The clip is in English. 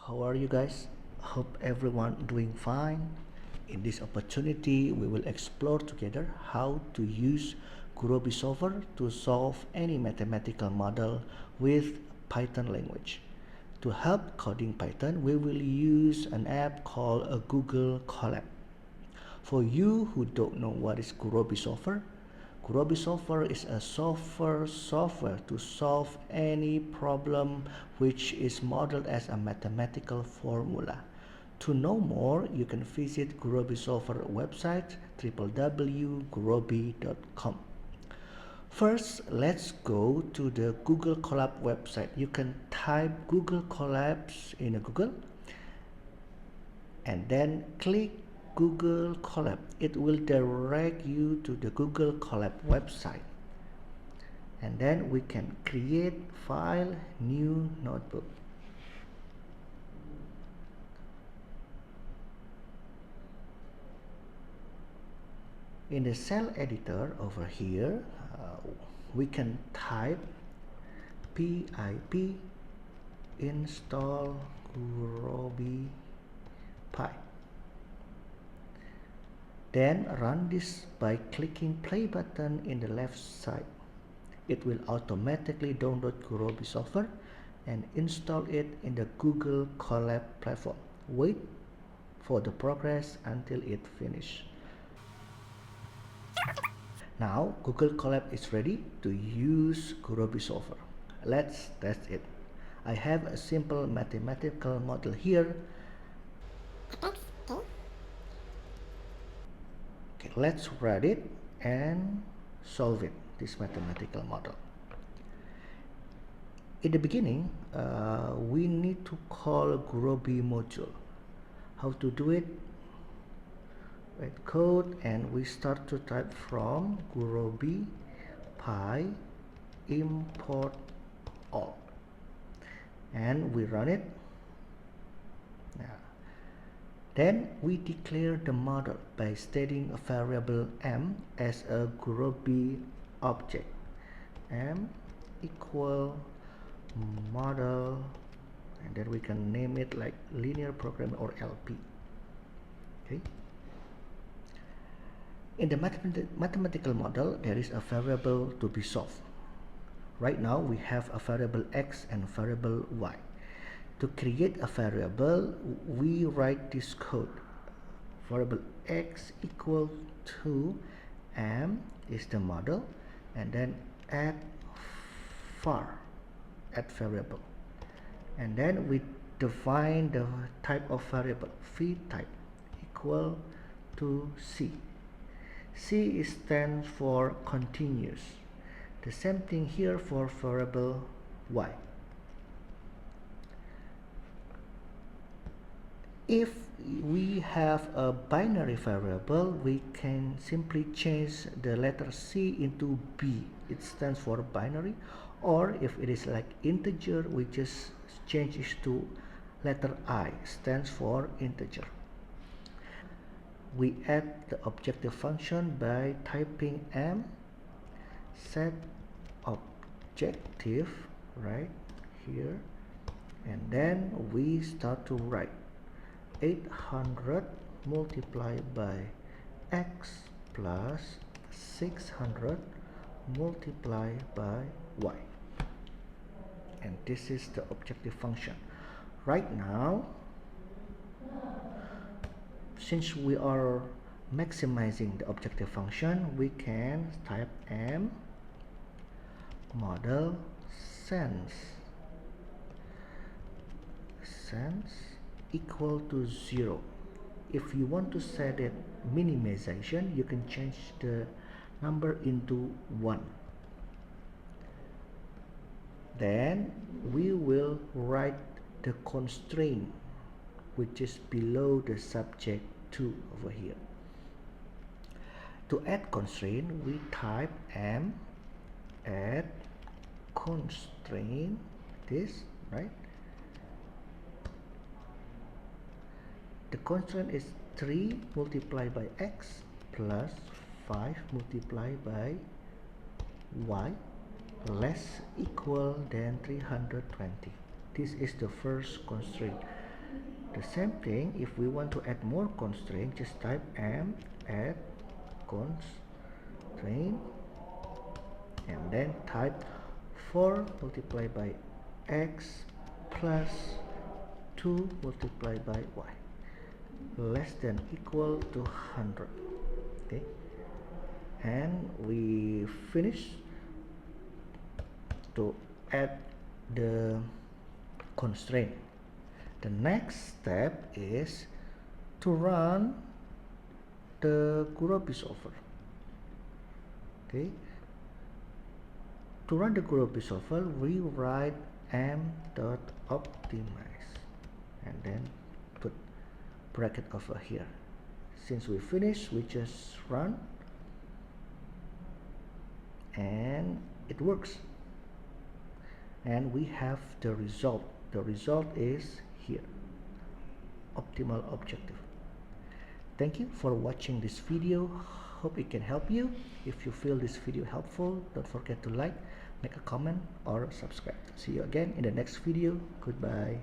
How are you guys? Hope everyone doing fine. In this opportunity, we will explore together how to use Gurobi software to solve any mathematical model with Python language. To help coding Python, we will use an app called a Google Colab. For you who don't know what is Gurobi software, Gurobi software is a software to solve any problem which is modeled as a mathematical formula. To know more, you can visit Gurobi software website www.gurobi.com. First, let's go to the Google Colab website. You can type Google Colabs in Google and then click Google Colab. It will direct you to the Google Colab website, and then we can create file new notebook. In the cell editor over here, we can type pip install Gurobi Pi. Then run this by clicking play button in the left side. It will automatically download Gurobi software and install it in the Google Colab platform. Wait for the progress until it finishes. Now Google Colab is ready to use Gurobi software. Let's test it. I have a simple mathematical model here. Okay, let's write it and solve it, this mathematical model. In the beginning, we need to call a Gurobi module. How to do it? Write code and we start to type from Gurobi Pi import all, and we run it. Then we declare the model by stating a variable m as a Gurobi object. M equal model, and then we can name it like linear program or LP. Okay. In the mathematical model, there is a variable to be solved. Right now we have a variable x and variable y. To create a variable, we write this code. Variable x equal to m is the model, and then add variable, and then we define the type of variable v type equal to c. C stands for continuous. The same thing here for variable y. If we have a binary variable, we can simply change the letter C into B. It stands for binary. Or if it is like integer, we just change it to letter I, stands for integer. We add the objective function by typing m set objective right here, and then we start to write 800 multiplied by x plus 600 multiplied by y, and this is the objective function. Right now, since we are maximizing the objective function, we can type m model sense equal to 0. If you want to set it minimization, you can change the number into 1. Then we will write the constraint which is below the subject 2 over here. To add constraint, we type m add constraint, this, right? The constraint is 3 multiplied by x plus 5 multiplied by y less equal than 320. This is the first constraint. The same thing, if we want to add more constraint, just type m add constraint and then type 4 multiplied by x plus 2 multiplied by y less than equal to 100. Okay, and we finish to add the constraint. The next step is to run the Gurobi solver. Okay, to run the Gurobi solver, we write m.optimize and then put bracket over here. Since we finished, we just run and it works, and we have the result. The result is here, optimal objective. Thank you for watching this video. Hope it can help you. If you feel this video helpful, don't forget to like, make a comment or subscribe. See you again in the next video. Goodbye.